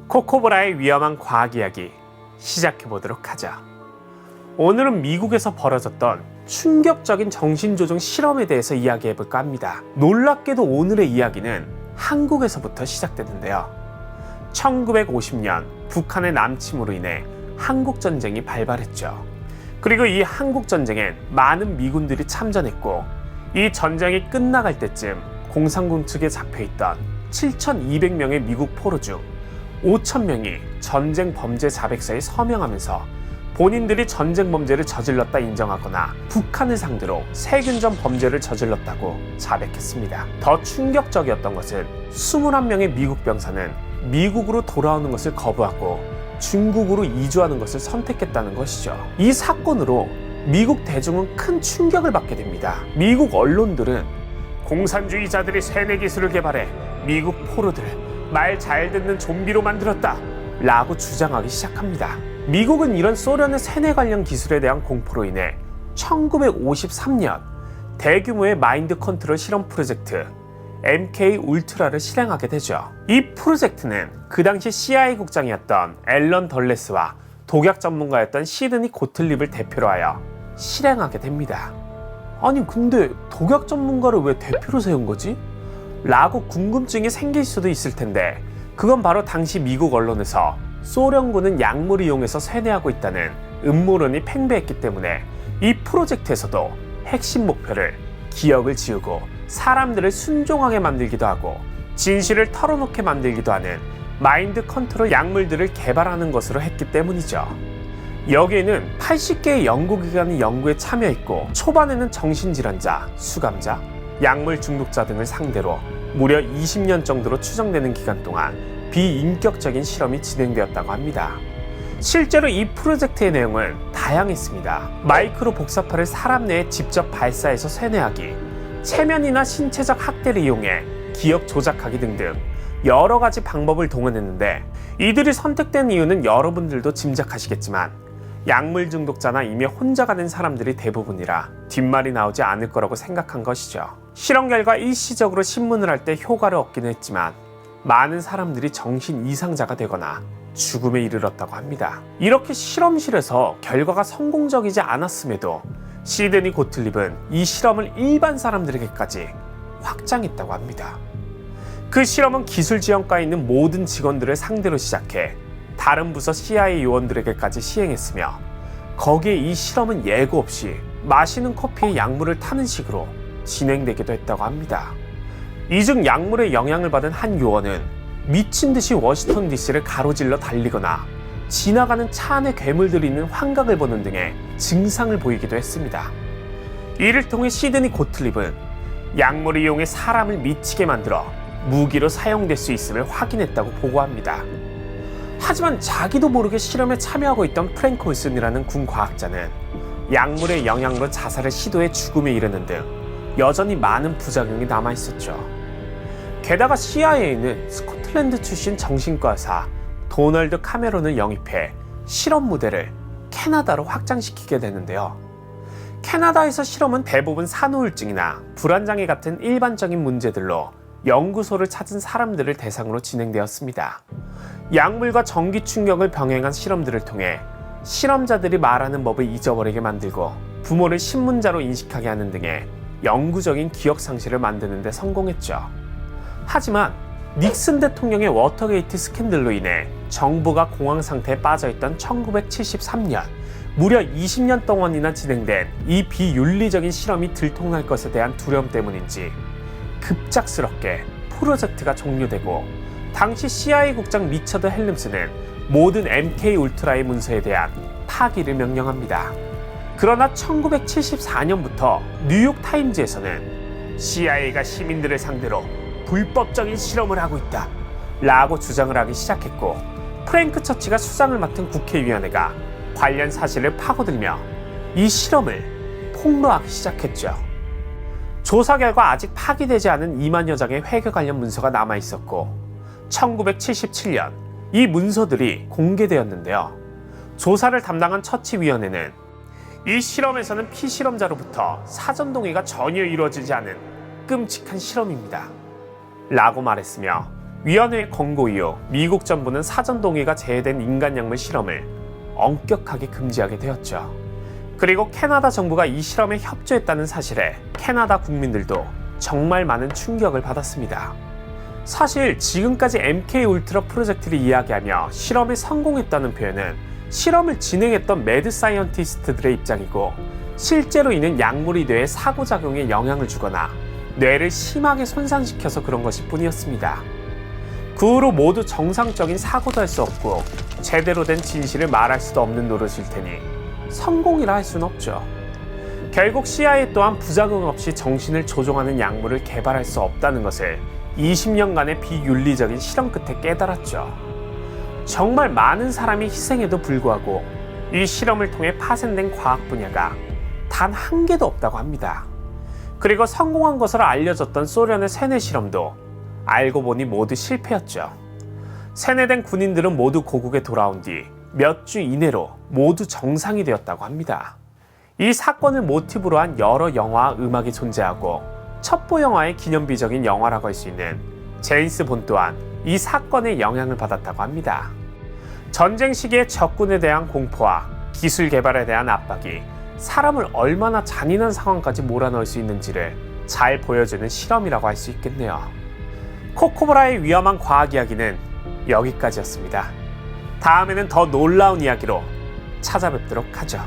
코코보라의 위험한 과학 이야기 시작해보도록 하죠. 오늘은 미국에서 벌어졌던 충격적인 정신조종 실험에 대해서 이야기해볼까 합니다. 놀랍게도 오늘의 이야기는 한국에서부터 시작되는데요. 1950년 북한의 남침으로 인해 한국전쟁이 발발했죠. 그리고 이 한국전쟁엔 많은 미군들이 참전했고, 이 전쟁이 끝나갈 때쯤 공산군 측에 잡혀있던 7,200명의 미국 포로 중 5,000명이 전쟁 범죄 자백서에 서명하면서 본인들이 전쟁 범죄를 저질렀다 인정하거나 북한을 상대로 세균전 범죄를 저질렀다고 자백했습니다. 더 충격적이었던 것은 21명의 미국 병사는 미국으로 돌아오는 것을 거부하고 중국으로 이주하는 것을 선택했다는 것이죠. 이 사건으로 미국 대중은 큰 충격을 받게 됩니다. 미국 언론들은 공산주의자들이 세뇌 기술을 개발해 미국 포로들을 말 잘 듣는 좀비로 만들었다 라고 주장하기 시작합니다. 미국은 이런 소련의 세뇌 관련 기술에 대한 공포로 인해 1953년 대규모의 마인드 컨트롤 실험 프로젝트 MK 울트라를 실행하게 되죠. 이 프로젝트는 그 당시 CIA 국장이었던 앨런 덜레스와 독약 전문가였던 시드니 고틀립을 대표로 하여 실행하게 됩니다. 아니 근데 독약 전문가를 왜 대표로 세운 거지? 라고 궁금증이 생길 수도 있을 텐데, 그건 바로 당시 미국 언론에서 소련군은 약물을 이용해서 세뇌하고 있다는 음모론이 팽배했기 때문에 이 프로젝트에서도 핵심 목표를 기억을 지우고 사람들을 순종하게 만들기도 하고 진실을 털어놓게 만들기도 하는 마인드 컨트롤 약물들을 개발하는 것으로 했기 때문이죠. 여기에는 80개의 연구기관이 연구에 참여했고, 초반에는 정신질환자, 수감자, 약물 중독자 등을 상대로 무려 20년 정도로 추정되는 기간 동안 비인격적인 실험이 진행되었다고 합니다. 실제로 이 프로젝트의 내용은 다양했습니다. 마이크로 복사파를 사람 내에 직접 발사해서 세뇌하기, 체면이나 신체적 학대를 이용해 기억 조작하기 등등 여러 가지 방법을 동원했는데, 이들이 선택된 이유는 여러분들도 짐작하시겠지만 약물 중독자나 이미 혼자 가는 사람들이 대부분이라 뒷말이 나오지 않을 거라고 생각한 것이죠. 실험 결과 일시적으로 신문을 할 때 효과를 얻기는 했지만 많은 사람들이 정신 이상자가 되거나 죽음에 이르렀다고 합니다. 이렇게 실험실에서 결과가 성공적이지 않았음에도 시드니 고틀립은 이 실험을 일반 사람들에게까지 확장했다고 합니다. 그 실험은 기술 지원과에 있는 모든 직원들을 상대로 시작해 다른 부서 CIA 요원들에게까지 시행했으며, 거기에 이 실험은 예고 없이 마시는 커피에 약물을 타는 식으로 진행되기도 했다고 합니다. 이 중 약물의 영향을 받은 한 요원은 미친 듯이 워싱턴 DC를 가로질러 달리거나 지나가는 차 안에 괴물들이 있는 환각을 보는 등의 증상을 보이기도 했습니다. 이를 통해 시드니 고틀립은 약물을 이용해 사람을 미치게 만들어 무기로 사용될 수 있음을 확인했다고 보고합니다. 하지만 자기도 모르게 실험에 참여하고 있던 프랭크 올슨이라는 군 과학자는 약물의 영향으로 자살을 시도해 죽음에 이르는 등 여전히 많은 부작용이 남아있었죠. 게다가 CIA는 스코틀랜드 출신 정신과 의사 도널드 카메론을 영입해 실험 무대를 캐나다로 확장시키게 되는데요. 캐나다에서 실험은 대부분 산후우울증이나 불안장애 같은 일반적인 문제들로 연구소를 찾은 사람들을 대상으로 진행되었습니다. 약물과 전기 충격을 병행한 실험들을 통해 실험자들이 말하는 법을 잊어버리게 만들고 부모를 신문자로 인식하게 하는 등의 영구적인 기억 상실을 만드는 데 성공했죠. 하지만 닉슨 대통령의 워터게이트 스캔들로 인해 정부가 공황 상태에 빠져있던 1973년, 무려 20년 동안이나 진행된 이 비윤리적인 실험이 들통날 것에 대한 두려움 때문인지 급작스럽게 프로젝트가 종료되고, 당시 CIA 국장 리처드 헬름스는 모든 MK 울트라의 문서에 대한 파기를 명령합니다. 그러나 1974년부터 뉴욕 타임즈에서는 CIA가 시민들을 상대로 불법적인 실험을 하고 있다 라고 주장을 하기 시작했고, 프랭크 처치가 수장을 맡은 국회위원회가 관련 사실을 파고들며 이 실험을 폭로하기 시작했죠. 조사 결과 아직 파기되지 않은 2만여 장의 회계 관련 문서가 남아있었고, 1977년 이 문서들이 공개되었는데요. 조사를 담당한 처치위원회는 이 실험에서는 피실험자로부터 사전 동의가 전혀 이루어지지 않은 끔찍한 실험입니다 라고 말했으며, 위원회의 권고 이후 미국 정부는 사전 동의가 제외된 인간약물 실험을 엄격하게 금지하게 되었죠. 그리고 캐나다 정부가 이 실험에 협조했다는 사실에 캐나다 국민들도 정말 많은 충격을 받았습니다. 사실 지금까지 MK울트라 프로젝트를 이야기하며 실험에 성공했다는 표현은 실험을 진행했던 매드 사이언티스트들의 입장이고, 실제로 이는 약물이 뇌에 사고작용에 영향을 주거나 뇌를 심하게 손상시켜서 그런 것일 뿐이었습니다. 그 후로 모두 정상적인 사고도 할 수 없고 제대로 된 진실을 말할 수도 없는 노릇일 테니 성공이라 할 수는 없죠. 결국 CIA 또한 부작용 없이 정신을 조종하는 약물을 개발할 수 없다는 것을 20년간의 비윤리적인 실험 끝에 깨달았죠. 정말 많은 사람이 희생에도 불구하고 이 실험을 통해 파생된 과학 분야가 단 한 개도 없다고 합니다. 그리고 성공한 것으로 알려졌던 소련의 세뇌 실험도 알고 보니 모두 실패였죠. 세뇌된 군인들은 모두 고국에 돌아온 뒤 몇 주 이내로 모두 정상이 되었다고 합니다. 이 사건을 모티브로 한 여러 영화와 음악이 존재하고 첩보 영화의 기념비적인 영화라고 할 수 있는 제임스 본 또한 이 사건에 영향을 받았다고 합니다. 전쟁 시기의 적군에 대한 공포와 기술 개발에 대한 압박이 사람을 얼마나 잔인한 상황까지 몰아넣을 수 있는지를 잘 보여주는 실험이라고 할 수 있겠네요. 코코보라의 위험한 과학 이야기는 여기까지였습니다. 다음에는 더 놀라운 이야기로 찾아뵙도록 하죠.